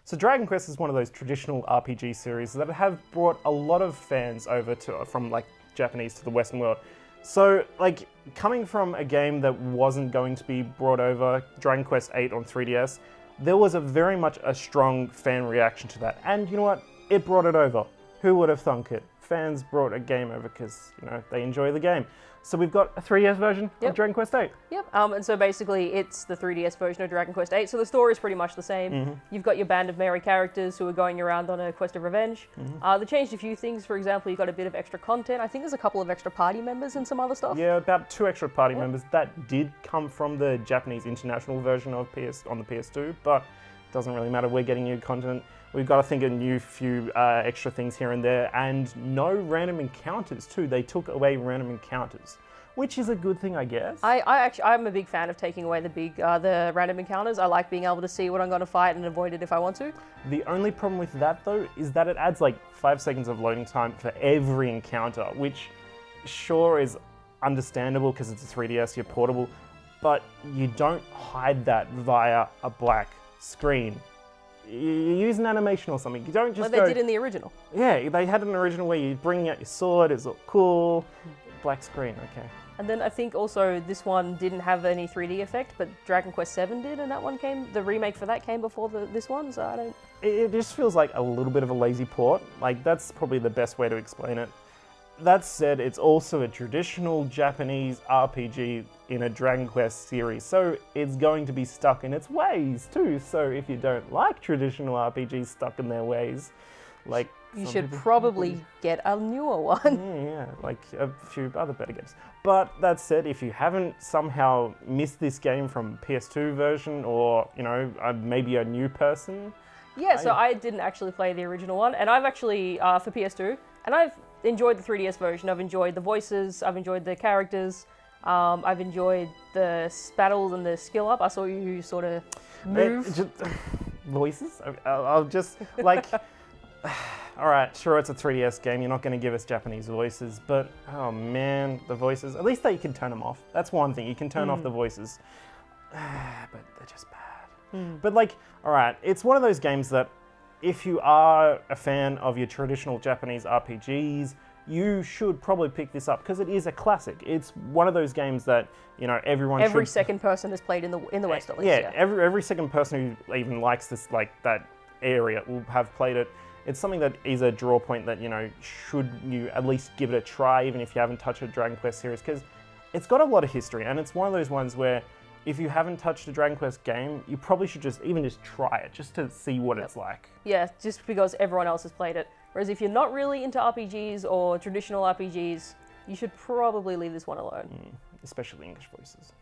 So Dragon Quest is one of those traditional RPG series that have brought a lot of fans over from like Japanese to the Western world. So like coming from a game that wasn't going to be brought over, Dragon Quest VIII on 3DS, there was very much a strong fan reaction to that. And you know what? It brought it over. Who would have thunk it? Fans brought a game over because, they enjoy the game. So we've got a 3DS version of Dragon Quest VIII. Yep, and so basically it's the 3DS version of Dragon Quest VIII, so the story is pretty much the same. You've got your band of merry characters who are going around on a quest of revenge. They changed a few things. For example, you got a bit of extra content. I think there's a couple of extra party members and some other stuff. Yeah, about 2 extra party members. That did come from the Japanese international version of on the PS2, but it doesn't really matter. We're getting new content. We've got, I think, a few extra things here and there, and no random encounters too. They took away random encounters, which is a good thing, I guess. I'm a big fan of taking away the random encounters. I like being able to see what I'm going to fight and avoid it if I want to. The only problem with that, though, is that it adds like 5 seconds of loading time for every encounter, which sure is understandable because it's a 3DS, you're portable, but you don't hide that via a black screen. You use an animation or something. You don't just Like they did in the original. Yeah, they had an original where you're bringing out your sword, it's all cool. Black screen, okay. And then I think also this one didn't have any 3D effect, but Dragon Quest VII did, and that one the remake for that came before this one, so I don't... It just feels like a little bit of a lazy port. Like, that's probably the best way to explain it. That said, it's also a traditional Japanese RPG in a Dragon Quest series, so it's going to be stuck in its ways too. So if you don't like traditional RPGs stuck in their ways, like... You should probably get a newer one. Yeah, like a few other better games. But that said, if you haven't somehow missed this game from PS2 version, or, maybe a new person... Yeah, so I didn't actually play the original one, and I've actually, for PS2, and I've enjoyed the 3DS version. I've enjoyed the voices, I've enjoyed the characters, I've enjoyed the battles and the skill up. I saw you sort of move. Voices? I'll just, like... Alright, sure, it's a 3DS game, you're not going to give us Japanese voices, but, oh man, the voices, at least you can turn them off. That's one thing, you can turn off the voices. But they're just bad. But alright, it's one of those games that if you are a fan of your traditional Japanese RPGs, you should probably pick this up, because it is a classic. It's one of those games that, everyone Every second person has played in the West, at least. Yeah, every second person who even likes this, that area will have played it. It's something that is a draw point that, should you at least give it a try, even if you haven't touched a Dragon Quest series, because it's got a lot of history, and it's one of those ones where if you haven't touched a Dragon Quest game, you probably should just try it, just to see what it's like. Yeah, just because everyone else has played it. Whereas if you're not really into RPGs or traditional RPGs, you should probably leave this one alone. Especially English voices.